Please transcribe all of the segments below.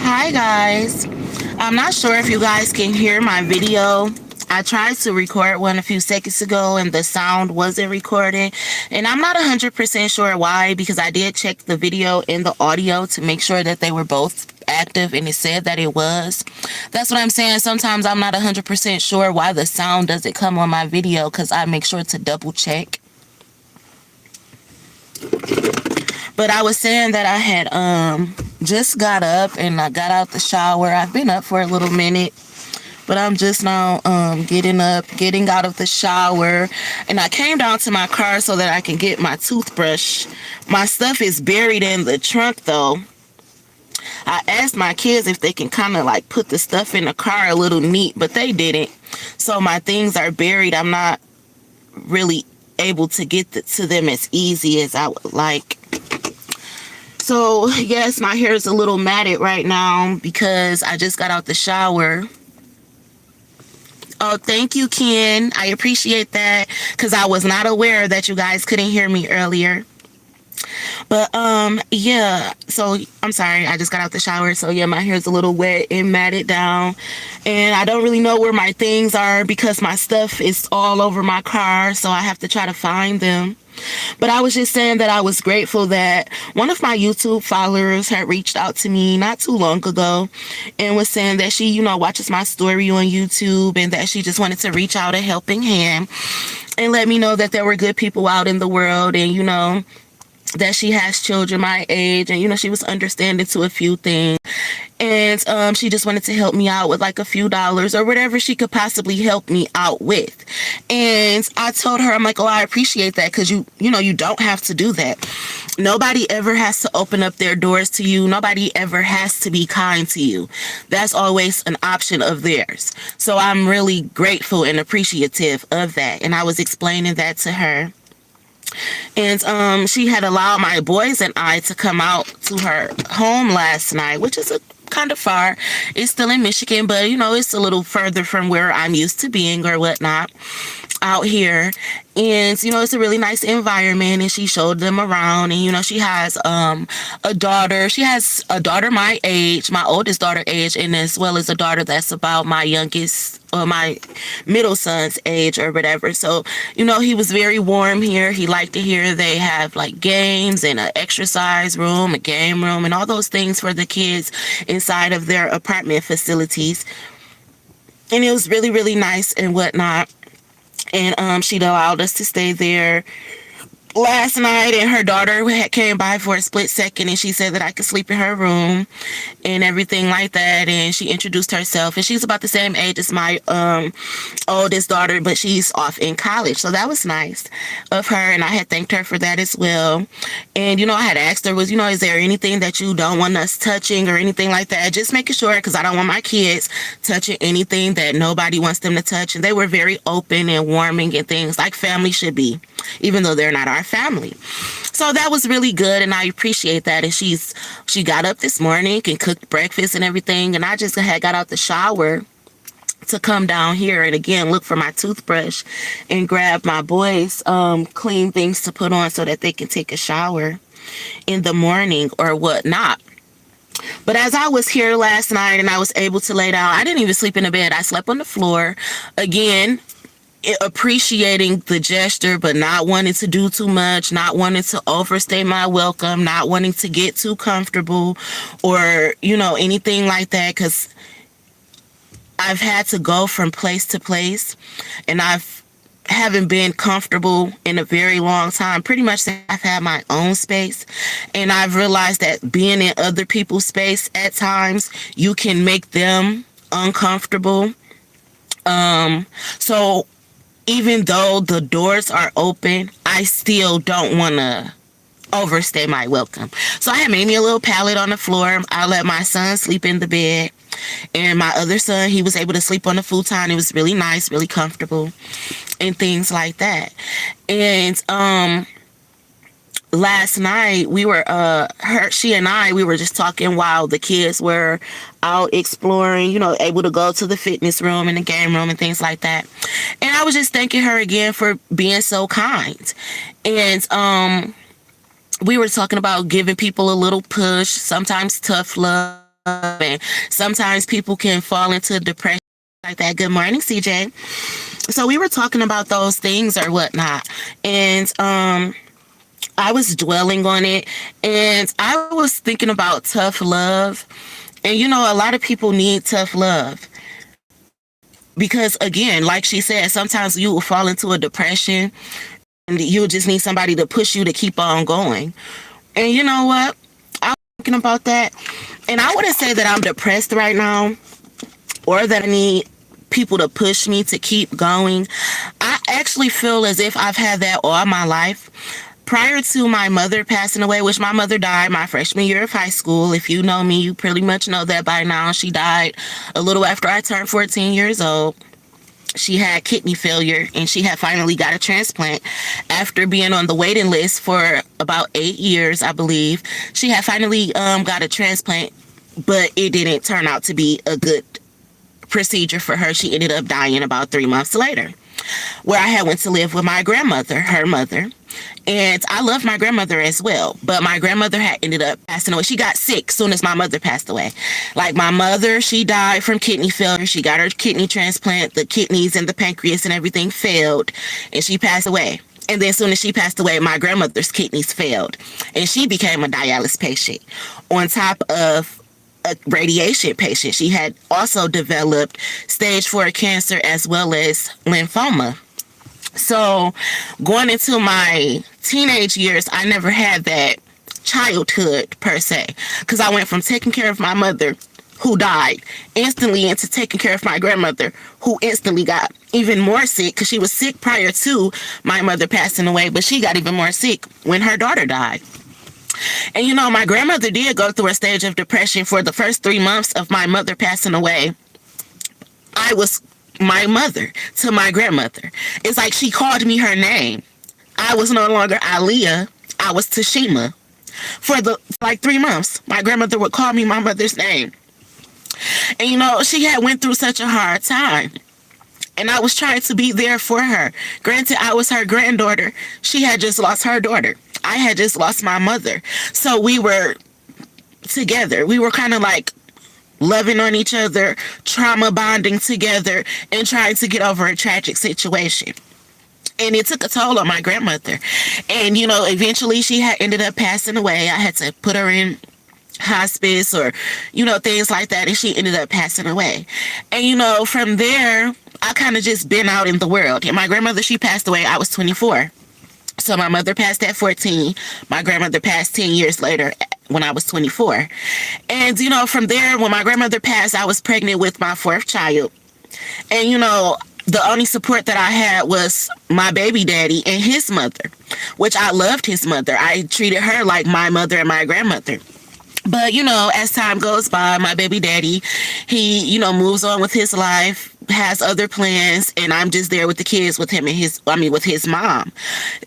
Hi guys. I'm not sure if you guys can hear my video. I tried to record one a few seconds ago and the sound wasn't recording, and I'm not 100% sure why, because I did check the video and the audio to make sure that they were both active and it said that it was. That's what I'm saying. Sometimes I'm not 100% sure why the sound doesn't come on my video, because I make sure to double check. But I was saying that I had just got up and I got out the shower. I've been up for a little minute, but I'm just now getting out of the shower, and I came down to my car so that I can get my toothbrush. My stuff is buried in the trunk though. I asked my kids if they can kind of like put the stuff in the car a little neat, but they didn't. So my things are buried. I'm not really able to get to them as easy as I would like. So yes, my hair is a little matted right now because I just got out the shower. Oh, thank you, Ken. I appreciate that, because I was not aware that you guys couldn't hear me earlier. But yeah, so I'm sorry, I just got out the shower, so yeah, my hair's a little wet and matted down, and I don't really know where my things are because my stuff is all over my car, so I have to try to find them. But I was just saying that I was grateful that one of my YouTube followers had reached out to me not too long ago and was saying that she, watches my story on YouTube, and that she just wanted to reach out a helping hand and let me know that there were good people out in the world, and that she has children my age, and she was understanding to a few things, and she just wanted to help me out with like a few dollars or whatever she could possibly help me out with. And I told her, I'm like, oh, I appreciate that, because you don't have to do that. Nobody ever has to open up their doors to you. Nobody ever has to be kind to you. That's always an option of theirs. So I'm really grateful and appreciative of that, and I was explaining that to her. And she had allowed my boys and I to come out to her home last night, which is kind of far. It's still in Michigan, but it's a little further from where I'm used to being or whatnot out here. And it's a really nice environment, and she showed them around. And she has a daughter. She has a daughter my age, my oldest daughter age, and as well as a daughter that's about my youngest or my middle son's age or whatever. So he was very warm here. He liked to hear they have like games and an exercise room, a game room, and all those things for the kids inside of their apartment facilities. And it was really, really nice and whatnot. And she'd allowed us to stay there last night, and her daughter came by for a split second, and she said that I could sleep in her room and everything like that. And she introduced herself, and she's about the same age as my oldest daughter, but she's off in college, so that was nice of her, and I had thanked her for that as well. And I had asked her, is there anything that you don't want us touching or anything like that? Just making sure, because I don't want my kids touching anything that nobody wants them to touch. And they were very open and warming and things like family should be, even though they're not our family. So that was really good, and I appreciate that. And she got up this morning and cooked breakfast and everything, and I just had got out the shower to come down here and again look for my toothbrush and grab my boys clean things to put on so that they can take a shower in the morning or whatnot. But as I was here last night and I was able to lay down, I didn't even sleep in the bed. I slept on the floor. Again, appreciating the gesture, but not wanting to do too much, not wanting to overstay my welcome, not wanting to get too comfortable or, anything like that, because I've had to go from place to place, and haven't been comfortable in a very long time, pretty much since I've had my own space. And I've realized that being in other people's space at times, you can make them uncomfortable. So even though the doors are open, I still don't want to overstay my welcome. So I had made me a little pallet on the floor. I let my son sleep in the bed, and my other son, he was able to sleep on the futon. It was really nice, really comfortable, and things like that. And last night we were she and I, we were just talking while the kids were out exploring, able to go to the fitness room and the game room and things like that. And I was just thanking her again for being so kind. And we were talking about giving people a little push, sometimes tough love, and sometimes people can fall into depression like that. Good morning, CJ. So we were talking about those things or whatnot, and I was dwelling on it, and I was thinking about tough love. And a lot of people need tough love because, again, like she said, sometimes you will fall into a depression and you'll just need somebody to push you to keep on going. And you know what? I was thinking about that, and I wouldn't say that I'm depressed right now or that I need people to push me to keep going. I actually feel as if I've had that all my life. Prior to my mother passing away, which my mother died my freshman year of high school. If you know me, you pretty much know that by now. She died a little after I turned 14 years old. She had kidney failure, and she had finally got a transplant after being on the waiting list for about 8 years, I believe. She had finally got a transplant, but it didn't turn out to be a good procedure for her. She ended up dying about 3 months later, where I had went to live with my grandmother, her mother. And I love my grandmother as well, but my grandmother had ended up passing away. She got sick soon as my mother passed away. Like my mother, she died from kidney failure. She got her kidney transplant. The kidneys and the pancreas and everything failed, and she passed away. And then as soon as she passed away, my grandmother's kidneys failed, and she became a dialysis patient on top of a radiation patient. She had also developed stage 4 cancer as well as lymphoma. So going into my teenage years, I never had that childhood per se, because I went from taking care of my mother, who died, instantly into taking care of my grandmother, who instantly got even more sick, because she was sick prior to my mother passing away, but she got even more sick when her daughter died. And my grandmother did go through a stage of depression for the first 3 months of my mother passing away. I was my mother to my grandmother. It's like she called me her name. I was no longer Isleah. I was Tashima. For 3 months, my grandmother would call me my mother's name. And she had went through such a hard time. And I was trying to be there for her. Granted, I was her granddaughter. She had just lost her daughter. I had just lost my mother. So we were together. We were kind of like loving on each other, trauma bonding together, and trying to get over a tragic situation. And it took a toll on my grandmother. And, eventually she had ended up passing away. I had to put her in hospice or, things like that. And she ended up passing away. And, from there, I kind of just been out in the world. And my grandmother, she passed away. I was 24. So my mother passed at 14. My grandmother passed 10 years later when I was 24. And, from there, when my grandmother passed, I was pregnant with my 4th child. And, the only support that I had was my baby daddy and his mother, which I loved his mother. I treated her like my mother and my grandmother. But, as time goes by, my baby daddy, he, moves on with his life, has other plans, and I'm just there with the kids with him and with his mom.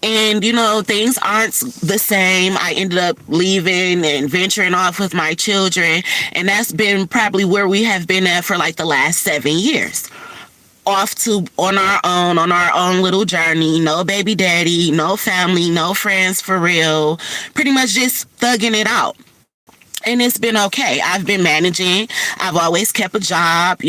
And, things aren't the same. I ended up leaving and venturing off with my children, and that's been probably where we have been at for the last 7 years. Off to on our own little journey. No baby daddy, no family, no friends for real. Pretty much just thugging it out. And it's been okay. I've been managing. I've always kept a job,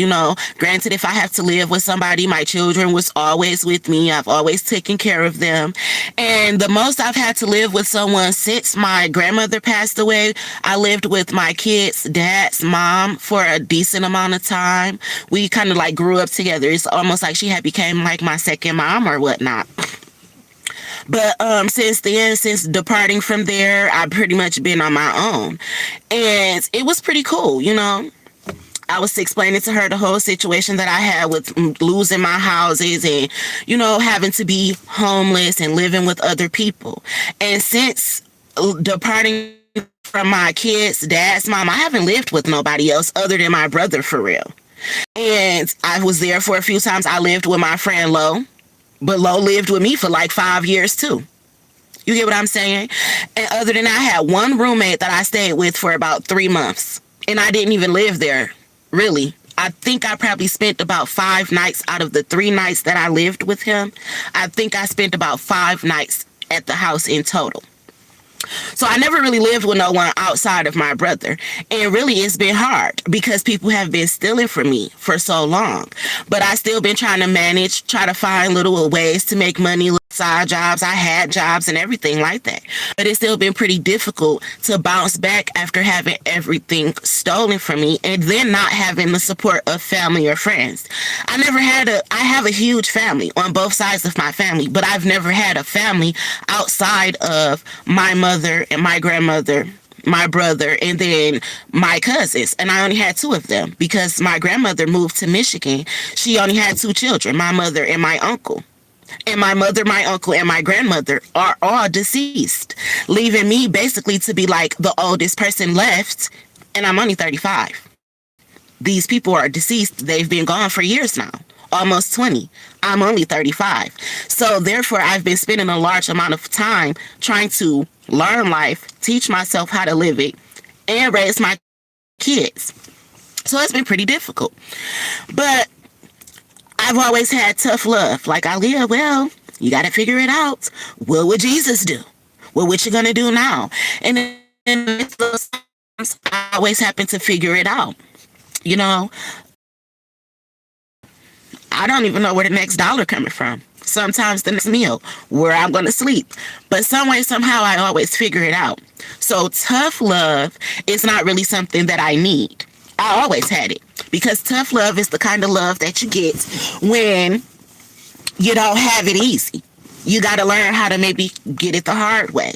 Granted, if I have to live with somebody, my children was always with me. I've always taken care of them. And the most I've had to live with someone since my grandmother passed away, I lived with my kids' dad's mom for a decent amount of time. We kind of grew up together. It's almost like she had became like my second mom or whatnot. But since then, since departing from there, I've pretty much been on my own. And it was pretty cool, I was explaining to her the whole situation that I had with losing my houses and, having to be homeless and living with other people. And since departing from my kids' dad's mom, I haven't lived with nobody else other than my brother for real. And I was there for a few times. I lived with my friend Lo. But Lo lived with me for 5 years too. You get what I'm saying? And other than that, I had one roommate that I stayed with for about 3 months. And I didn't even live there, really. I think I probably spent about 5 nights out of the 3 nights that I lived with him. I think I spent about 5 nights at the house in total. So I never really lived with no one outside of my brother. And really, it's been hard because people have been stealing from me for so long. But I still been trying to manage, try to find little ways to make money, little side jobs. I had jobs and everything like that. But it's still been pretty difficult to bounce back after having everything stolen from me and then not having the support of family or friends. I have a huge family on both sides of my family, but I've never had a family outside of my mother and my grandmother, my brother, and then my cousins. And I only had two of them because my grandmother moved to Michigan. She only had two children, my mother and my uncle. And my mother, my uncle, and my grandmother are all deceased, leaving me basically to be like the oldest person left, and I'm only 35. These people are deceased. They've been gone for years now, almost 20. I'm only 35. So therefore, I've been spending a large amount of time trying to learn life, teach myself how to live it, and raise my kids. So it's been pretty difficult. But I've always had tough love. Like, Isleah, well, you got to figure it out. What would Jesus do? Well, what you going to do now? And in those times, I always happen to figure it out. You know, I don't even know where the next dollar coming from. Sometimes the next meal, where I'm going to sleep. But some way, somehow, I always figure it out. So tough love is not really something that I need. I always had it. Because tough love is the kind of love that you get when you don't have it easy. You got to learn how to maybe get it the hard way.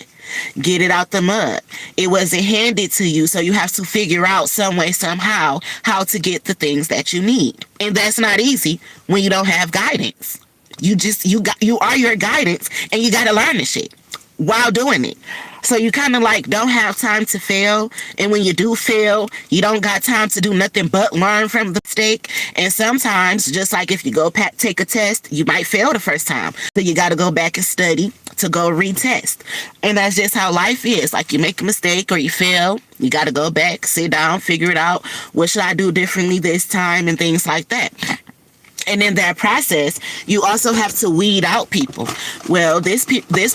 Get it out the mud. It wasn't handed to you, so you have to figure out some way, somehow, how to get the things that you need. And that's not easy when you don't have guidance. You are your guidance, and you got to learn the shit while doing it. So you kind of like don't have time to fail. And when you do fail, you don't got time to do nothing but learn from the mistake. And sometimes, just like if you go take a test, you might fail the first time. So you got to go back and study to go retest. And that's just how life is. Like, you make a mistake or you fail, you got to go back, sit down, figure it out. What should I do differently this time, and things like that. And in that process, you also have to weed out people. Well, this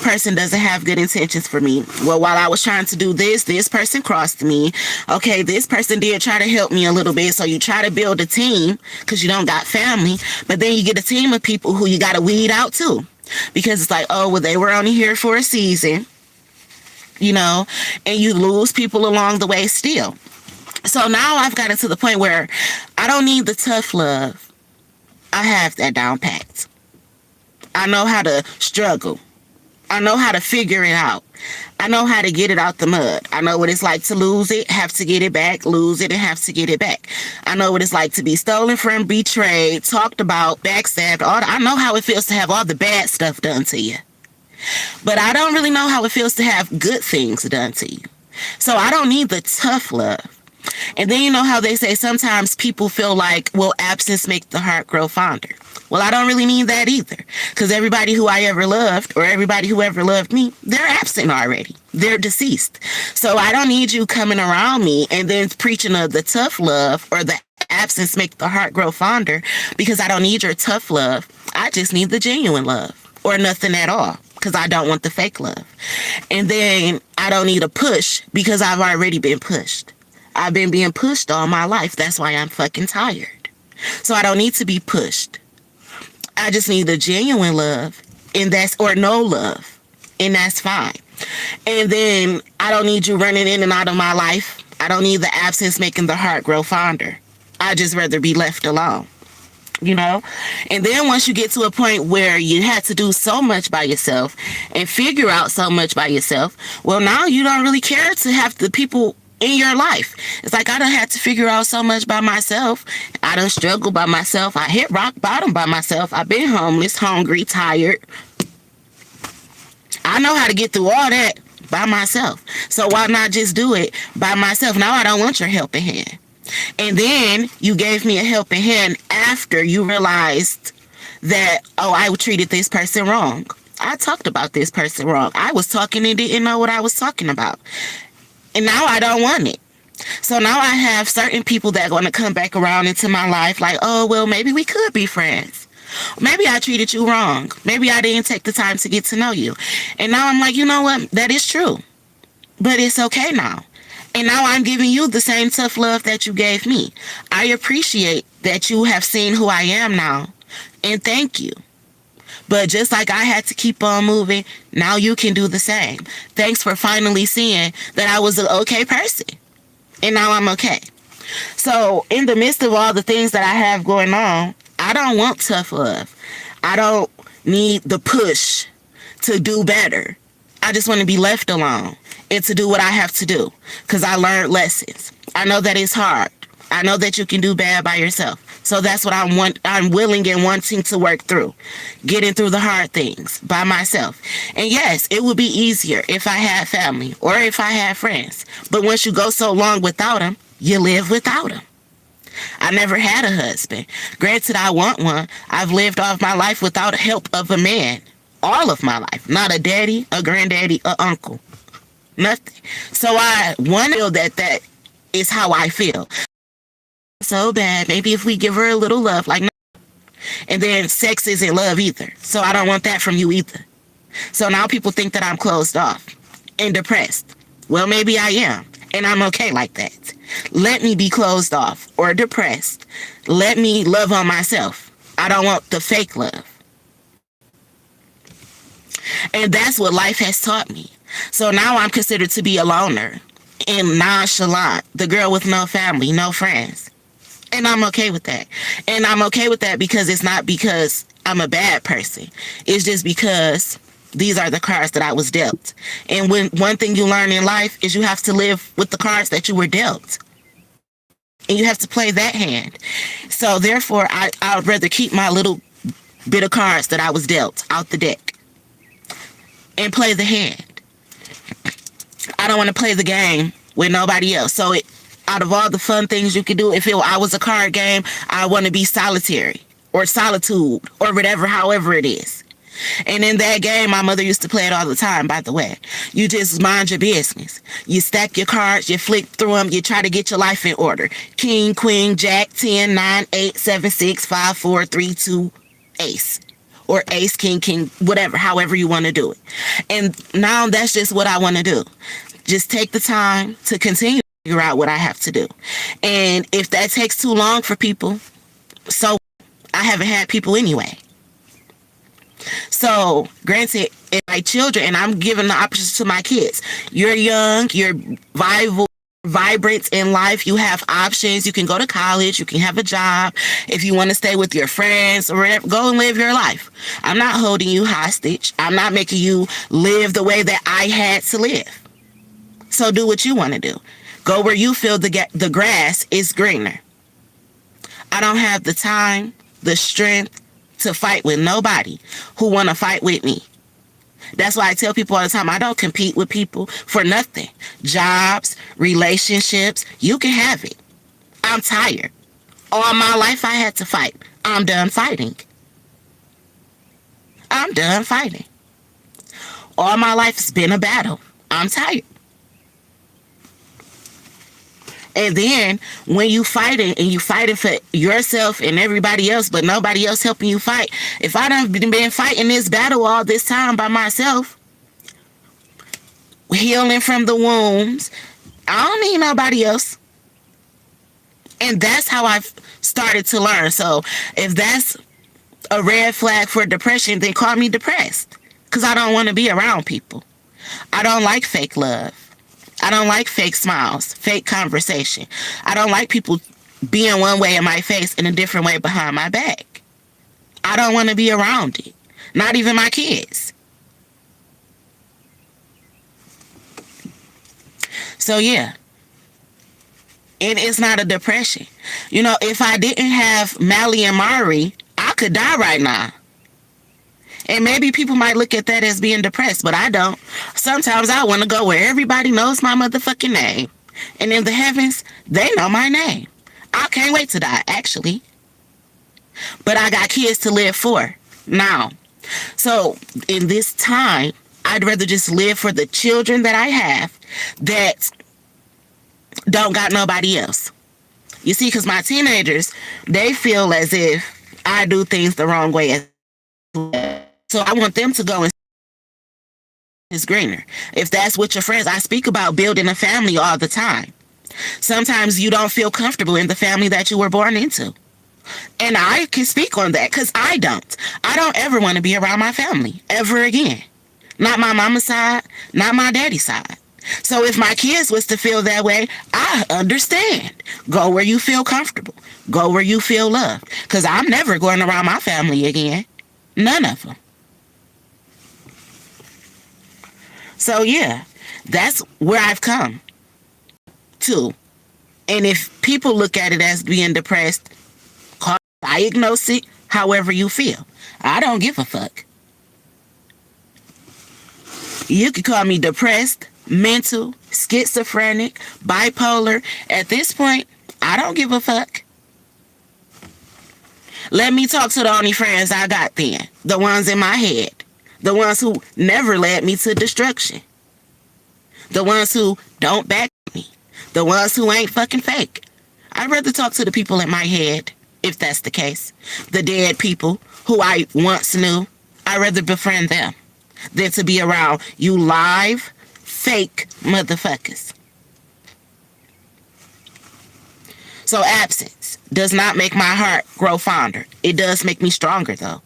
person doesn't have good intentions for me. Well, while I was trying to do this person crossed me. Okay, this person did try to help me a little bit. So you try to build a team because you don't got family. But then you get a team of people who you got to weed out too. Because it's like, oh, well, they were only here for a season. You know, and you lose people along the way still. So now I've gotten to the point where I don't need the tough love. I have that down packed. I know how to struggle. I know how to figure it out. I know how to get it out the mud. I know what it's like to lose it, have to get it back, lose it, and have to get it back. I know what it's like to be stolen from, betrayed, talked about, backstabbed. I know how it feels to have all the bad stuff done to you. But I don't really know how it feels to have good things done to you. So I don't need the tough love. And then you know how they say sometimes people feel like, well, absence makes the heart grow fonder. Well, I don't really need that either. Because everybody who I ever loved, or everybody who ever loved me, they're absent already. They're deceased. So I don't need you coming around me and then preaching of the tough love or the absence make the heart grow fonder, because I don't need your tough love. I just need the genuine love, or nothing at all, because I don't want the fake love. And then I don't need a push, because I've already been pushed. I've been being pushed all my life. That's why I'm fucking tired. So I don't need to be pushed. I just need the genuine love, and or no love, and that's fine. And then I don't need you running in and out of my life. I don't need the absence making the heart grow fonder. I just rather be left alone. You know? And then once you get to a point where you had to do so much by yourself and figure out so much by yourself, well, now you don't really care to have the people in your life. It's like I done had to figure out so much by myself. I done struggled by myself. I hit rock bottom by myself. I've been homeless, hungry, tired. I know how to get through all that by myself. So why not just do it by myself? Now I don't want your helping hand. And then you gave me a helping hand after you realized that, oh, I treated this person wrong. I talked about this person wrong. I was talking and didn't know what I was talking about. And now I don't want it. So now I have certain people that are going to come back around into my life like, oh, well, maybe we could be friends. Maybe I treated you wrong. Maybe I didn't take the time to get to know you. And now I'm like, you know what? That is true. But it's okay now. And now I'm giving you the same tough love that you gave me. I appreciate that you have seen who I am now. And thank you. But just like I had to keep on moving, now you can do the same. Thanks for finally seeing that I was an okay person. And now I'm okay. So in the midst of all the things that I have going on, I don't want tough love. I don't need the push to do better. I just want to be left alone and to do what I have to do because I learned lessons. I know that it's hard. I know that you can do bad by yourself. So that's what I'm willing and wanting to work through. Getting through the hard things by myself. And yes, it would be easier if I had family or if I had friends. But once you go so long without them, you live without them. I never had a husband. Granted, I want one. I've lived off my life without the help of a man. All of my life. Not a daddy, a granddaddy, a uncle. Nothing. So I want to feel that is how I feel. So bad. Maybe if we give her a little love, like, and then sex isn't love either. So I don't want that from you either. So now people think that I'm closed off and depressed. Well, maybe I am. And I'm okay like that. Let me be closed off or depressed. Let me love on myself. I don't want the fake love. And that's what life has taught me. So now I'm considered to be a loner and nonchalant, the girl with no family, no friends. And I'm okay with that. And I'm okay with that because it's not because I'm a bad person. It's just because these are the cards that I was dealt. And when one thing you learn in life is you have to live with the cards that you were dealt. And you have to play that hand. So therefore, I would rather keep my little bit of cards that I was dealt out the deck and play the hand. I don't want to play the game with nobody else. So out of all the fun things you could do, if I was a card game, I want to be solitary or solitude or whatever, however it is. And in that game, my mother used to play it all the time, by the way. You just mind your business. You stack your cards, you flick through them, you try to get your life in order. King, queen, jack, 10, 9, 8, 7, 6, 5, 4, 3, 2, ace. Or ace, king, king, whatever, however you want to do it. And now that's just what I want to do. Just take the time to continue to figure out what I have to do. And if that takes too long for people, so I haven't had people anyway. So, granted, if my children, and I'm giving the options to my kids, you're young, you're vibrant in life, you have options, you can go to college, you can have a job, if you want to stay with your friends or whatever, go and live your life. I'm not holding you hostage. I'm not making you live the way that I had to live. So do what you want to do. Go where you feel the grass is greener. I don't have the time, the strength to fight with nobody who want to fight with me. That's why I tell people all the time, I don't compete with people for nothing. Jobs, relationships, you can have it. I'm tired. All my life I had to fight. I'm done fighting. I'm done fighting. All my life has been a battle. I'm tired. And then when you fighting and you fighting for yourself and everybody else, but nobody else helping you fight. If I done been fighting this battle all this time by myself, healing from the wounds, I don't need nobody else. And that's how I've started to learn. So if that's a red flag for depression, then call me depressed. Because I don't want to be around people. I don't like fake love. I don't like fake smiles, fake conversation. I don't like people being one way in my face and a different way behind my back. I don't want to be around it. Not even my kids. So yeah. And it's not a depression. You know, if I didn't have Mally and Mari, I could die right now. And maybe people might look at that as being depressed, but I don't. Sometimes I want to go where everybody knows my motherfucking name. And in the heavens, they know my name. I can't wait to die, actually. But I got kids to live for now. So in this time, I'd rather just live for the children that I have that don't got nobody else. You see, because my teenagers, they feel as if I do things the wrong way as well. So I want them to go and is greener. If that's what your friends, I speak about building a family all the time. Sometimes you don't feel comfortable in the family that you were born into. And I can speak on that because I don't. I don't ever want to be around my family ever again. Not my mama's side, not my daddy's side. So if my kids was to feel that way, I understand. Go where you feel comfortable. Go where you feel loved. Because I'm never going around my family again. None of them. So yeah, that's where I've come to. And if people look at it as being depressed, diagnose it however you feel. I don't give a fuck. You could call me depressed, mental, schizophrenic, bipolar. At this point, I don't give a fuck. Let me talk to the only friends I got then. The ones in my head. The ones who never led me to destruction. The ones who don't back me. The ones who ain't fucking fake. I'd rather talk to the people in my head, if that's the case. The dead people who I once knew. I'd rather befriend them than to be around you live, fake motherfuckers. So absence does not make my heart grow fonder. It does make me stronger, though.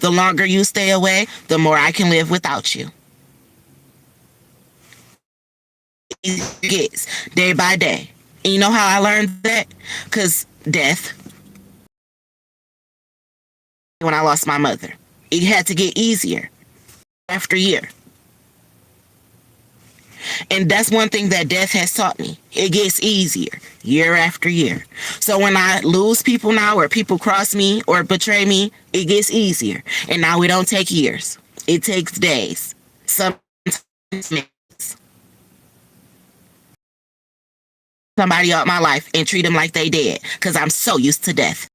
The longer you stay away, the more I can live without you. It gets day by day. And you know how I learned that? Because death. When I lost my mother, it had to get easier after year. And that's one thing that death has taught me. It gets easier year after year. So when I lose people now, or people cross me or betray me, it gets easier. And now we don't take years. It takes days. Sometimes minutes. Somebody out my life and treat them like they dead, because I'm so used to death.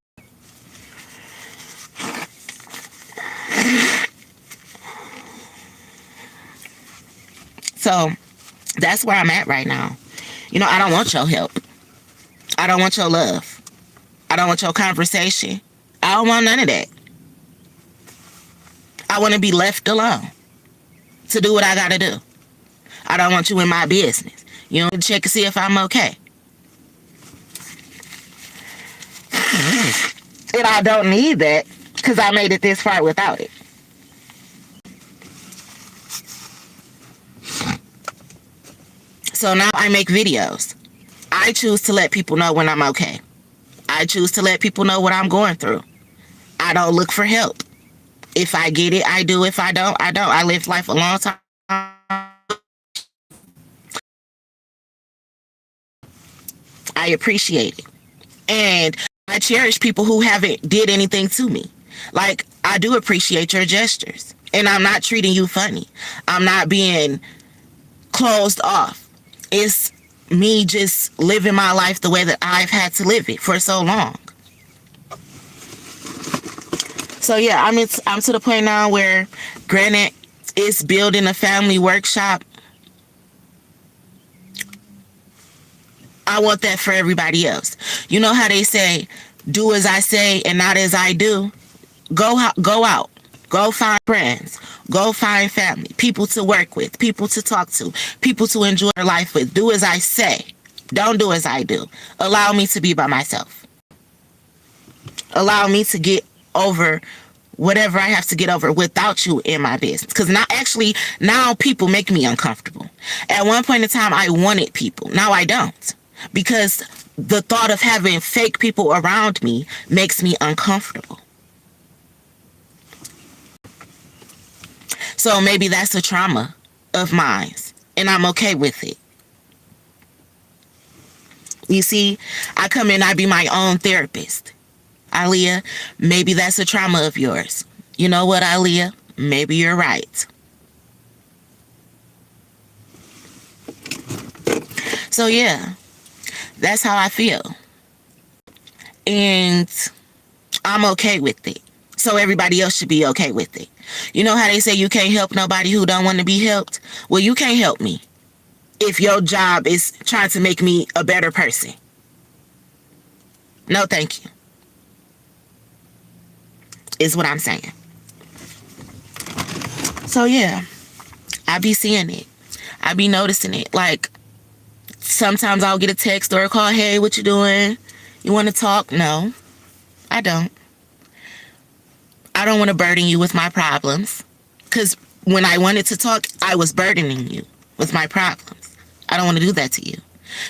So that's where I'm at right now. You know, I don't want your help. I don't want your love. I don't want your conversation. I don't want none of that. I want to be left alone to do what I got to do. I don't want you in my business. You know, check and see if I'm okay. And I don't need that because I made it this far without it. So now I make videos. I choose to let people know when I'm okay. I choose to let people know what I'm going through. I don't look for help. If I get it, I do. If I don't, I don't. I lived life a long time. I appreciate it. And I cherish people who haven't did anything to me. Like, I do appreciate your gestures. And I'm not treating you funny. I'm not being closed off. It's me just living my life the way that I've had to live it for so long. So yeah, I'm to the point now where, granted, it's building a family workshop. I want that for everybody else. You know how they say, do as I say and not as I do? Go out. Go find friends. Go find family. People to work with. People to talk to. People to enjoy their life with. Do as I say. Don't do as I do. Allow me to be by myself. Allow me to get over whatever I have to get over without you in my business. Because now people make me uncomfortable. At one point in time, I wanted people. Now I don't. Because the thought of having fake people around me makes me uncomfortable. So maybe that's a trauma of mine, and I'm okay with it. You see, I come in, I be my own therapist. Isleah, maybe that's a trauma of yours. You know what, Isleah? Maybe you're right. So yeah, that's how I feel. And I'm okay with it. So everybody else should be okay with it. You know how they say you can't help nobody who don't want to be helped? Well, you can't help me if your job is trying to make me a better person. No, thank you. Is what I'm saying. So yeah, I be seeing it. I be noticing it. Like, sometimes I'll get a text or a call. Hey, what you doing? You want to talk? No, I don't. I don't want to burden you with my problems. Because when I wanted to talk, I was burdening you with my problems. I don't want to do that to you.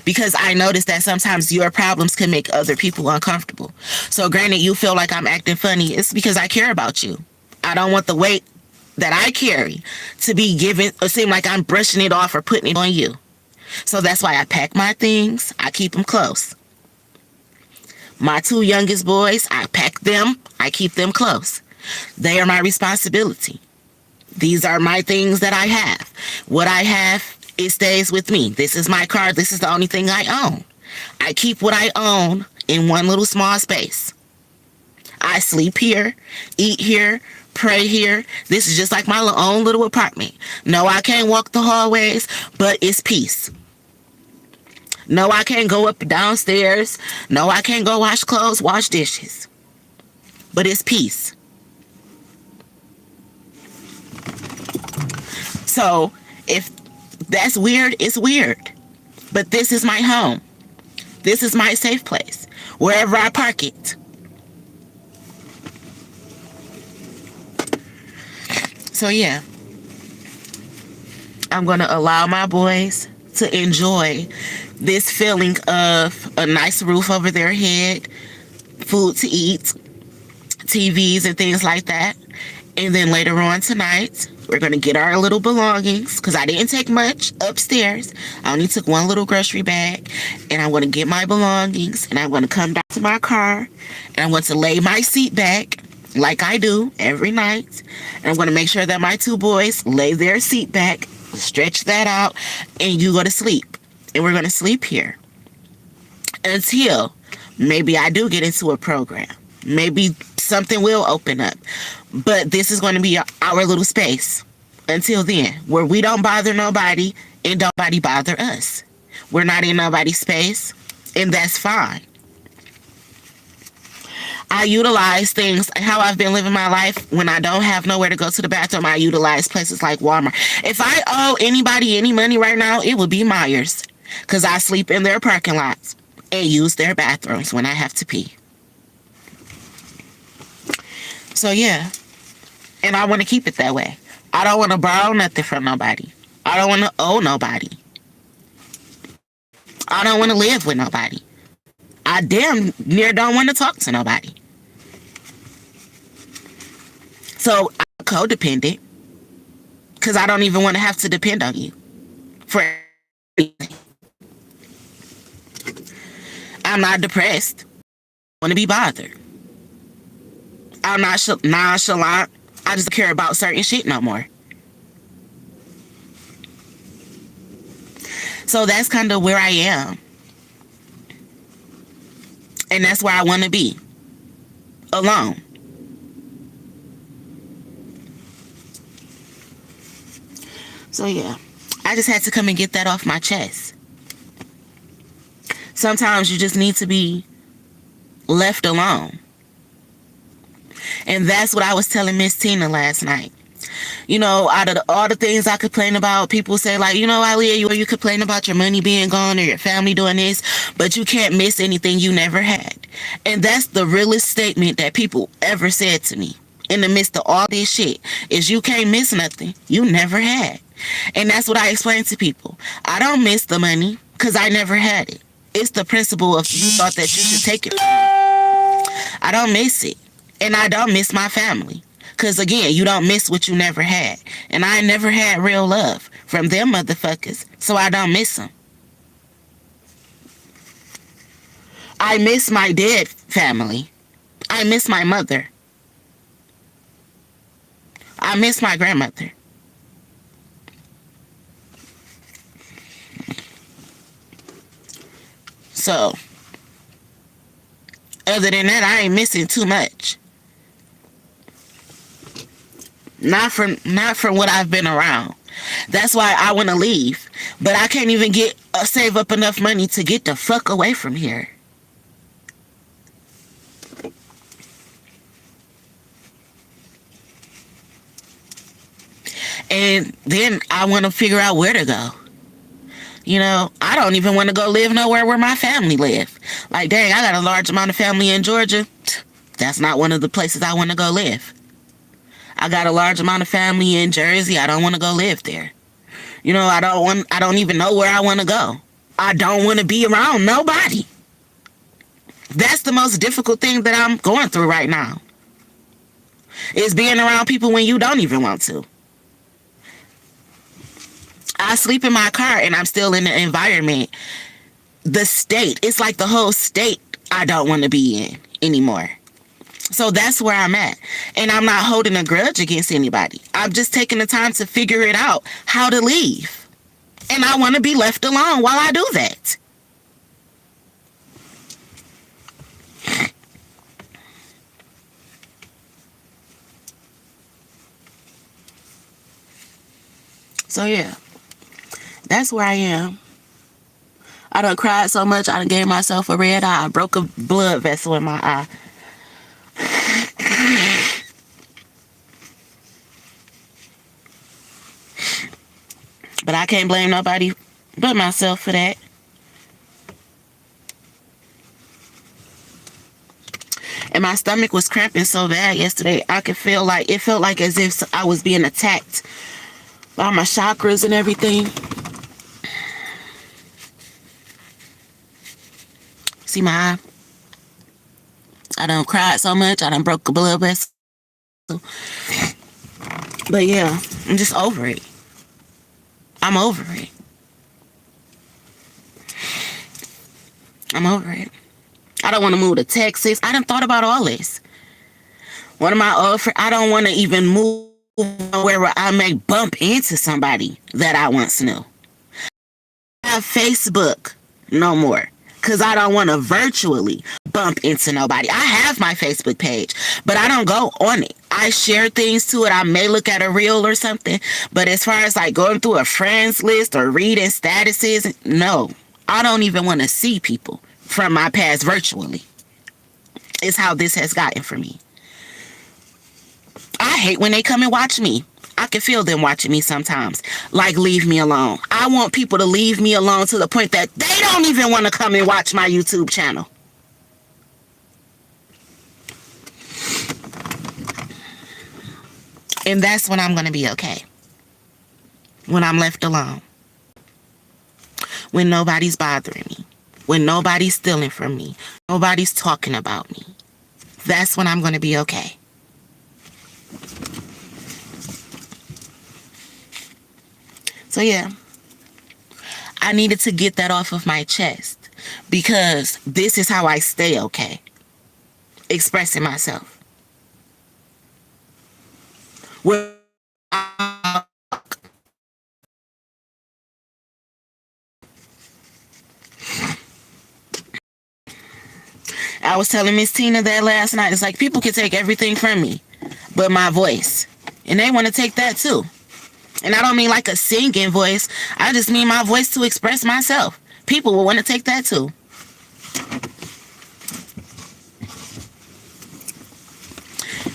Because I noticed that sometimes your problems can make other people uncomfortable. So granted, you feel like I'm acting funny. It's because I care about you. I don't want the weight that I carry to be given or seem like I'm brushing it off or putting it on you. So that's why I pack my things. I keep them close. My 2 youngest boys, I pack them. I keep them close. They are my responsibility. These are my things that I have. What I have, it stays with me. This is my car. This is the only thing I own. I keep what I own in one little small space. I sleep here, eat here, pray here. This is just like my own little apartment. No, I can't walk the hallways, but it's peace. No, I can't go up and downstairs. No, I can't go wash clothes, wash dishes. But it's peace. So, if that's weird, it's weird. But this is my home. This is my safe place. Wherever I park it. So, yeah. I'm going to allow my boys to enjoy this feeling of a nice roof over their head, food to eat, TVs and things like that. And then later on tonight, we're going to get our little belongings because I didn't take much upstairs. I only took one little grocery bag, and I'm going to get my belongings, and I'm going to come back to my car, and I'm going to lay my seat back like I do every night. And I'm going to make sure that my 2 boys lay their seat back, stretch that out, and you go to sleep. And we're going to sleep here until maybe I do get into a program. Maybe something will open up. But this is going to be our little space until then, where we don't bother nobody and nobody bother us. We're not in nobody's space, and that's fine. I utilize things, how I've been living my life. When I don't have nowhere to go to the bathroom, I utilize places like Walmart. If I owe anybody any money right now, it would be Myers, because I sleep in their parking lots and use their bathrooms when I have to pee. So, yeah. And I want to keep it that way. I don't want to borrow nothing from nobody. I don't want to owe nobody. I don't want to live with nobody. I damn near don't want to talk to nobody. So, I'm codependent. Because I don't even want to have to depend on you for anything. I'm not depressed. I want to be bothered. I'm not nonchalant. I just don't care about certain shit no more. So that's kind of where I am. And that's where I want to be. Alone. So yeah. I just had to come and get that off my chest. Sometimes you just need to be left alone. And that's what I was telling Miss Tina last night. You know, out of all the things I complain about, people say like, you know, Isleah, you complain about your money being gone or your family doing this, but you can't miss anything you never had. And that's the realest statement that people ever said to me in the midst of all this shit, is you can't miss nothing you never had. And that's what I explain to people. I don't miss the money because I never had it. It's the principle of you thought that you should take it from me. I don't miss it. And I don't miss my family. Because, again, you don't miss what you never had. And I never had real love from them motherfuckers. So I don't miss them. I miss my dead family. I miss my mother. I miss my grandmother. So, other than that, I ain't missing too much. Not from what I've been around. That's why I want to leave. But I can't even save up enough money to get the fuck away from here. And then I want to figure out where to go. You know, I don't even want to go live nowhere where my family live. Like, dang, I got a large amount of family in Georgia. That's not one of the places I want to go live. I got a large amount of family in Jersey. I don't want to go live there. You know, I don't even know where I want to go. I don't want to be around nobody. That's the most difficult thing that I'm going through right now. Is being around people when you don't even want to. I sleep in my car and I'm still in the environment. The state, it's like the whole state I don't want to be in anymore. So that's where I'm at. And I'm not holding a grudge against anybody. I'm just taking the time to figure it out how to leave. And I want to be left alone while I do that. So yeah, that's where I am. I done cried so much, I done gave myself a red eye. I broke a blood vessel in my eye. But I can't blame nobody but myself for that. And my stomach was cramping so bad yesterday, it felt like as if I was being attacked by my chakras and everything. See my eye? I done cried so much, I done broke a blood vessel. But yeah, I'm just over it. I'm over it. I'm over it. I don't want to move to Texas. I done thought about all this. One of my old friends, I don't want to even move where I may bump into somebody that I once knew. I have Facebook no more because I don't want to virtually bump into nobody. I have my Facebook page, but I don't go on it. I share things to it. I may look at a reel or something, but as far as like going through a friends list or reading statuses, no. I don't even want to see people from my past virtually. It's how this has gotten for me. I hate when they come and watch me. I can feel them watching me sometimes. Like, leave me alone. I want people to leave me alone to the point that they don't even want to come and watch my YouTube channel. And that's when I'm going to be okay. When I'm left alone. When nobody's bothering me. When nobody's stealing from me. Nobody's talking about me. That's when I'm going to be okay. So yeah, I needed to get that off of my chest because this is how I stay okay. Expressing myself. I was telling Miss Tina that last night. It's like people can take everything from me but my voice. And they want to take that too. And I don't mean like a singing voice. I just mean my voice to express myself. People will want to take that too.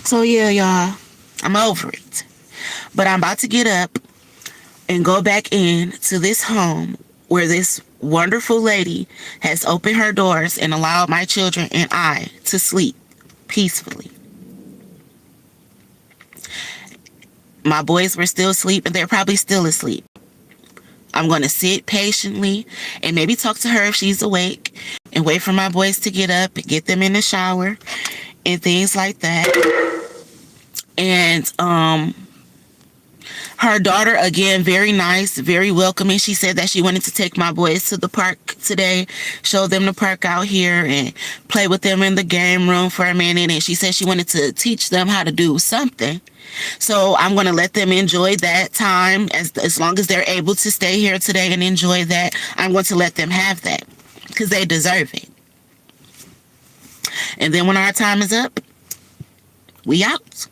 So yeah, y'all, I'm over it. But I'm about to get up and go back in to this home where this wonderful lady has opened her doors and allowed my children and I to sleep peacefully. My boys were still asleep and they're probably still asleep. I'm going to sit patiently and maybe talk to her if she's awake and wait for my boys to get up and get them in the shower and things like that. And her daughter, again, very nice, very welcoming. She said that she wanted to take my boys to the park today, show them the park out here and play with them in the game room for a minute. And she said she wanted to teach them how to do something. So I'm going to let them enjoy that time as long as they're able to stay here today and enjoy that. I'm going to let them have that because they deserve it. And then when our time is up, we out.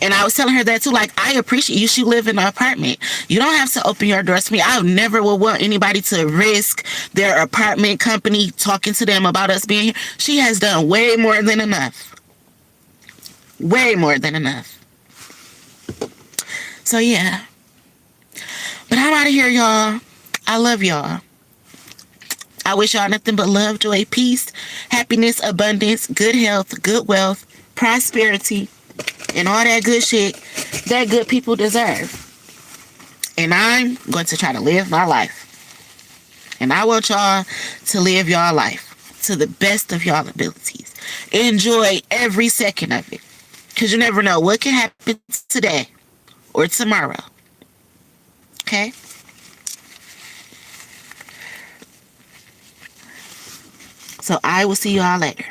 And I was telling her that too, like, I appreciate you should live in an apartment. You don't have to open your doors to me. I never would want anybody to risk their apartment company talking to them about us being here. She has done way more than enough. Way more than enough. So yeah. But I'm out of here, y'all. I love y'all. I wish y'all nothing but love, joy, peace, happiness, abundance, good health, good wealth, prosperity, and all that good shit that good people deserve. And I'm going to try to live my life. And I want y'all to live y'all life to the best of y'all abilities. Enjoy every second of it. Because you never know what can happen today or tomorrow. Okay? So I will see y'all later.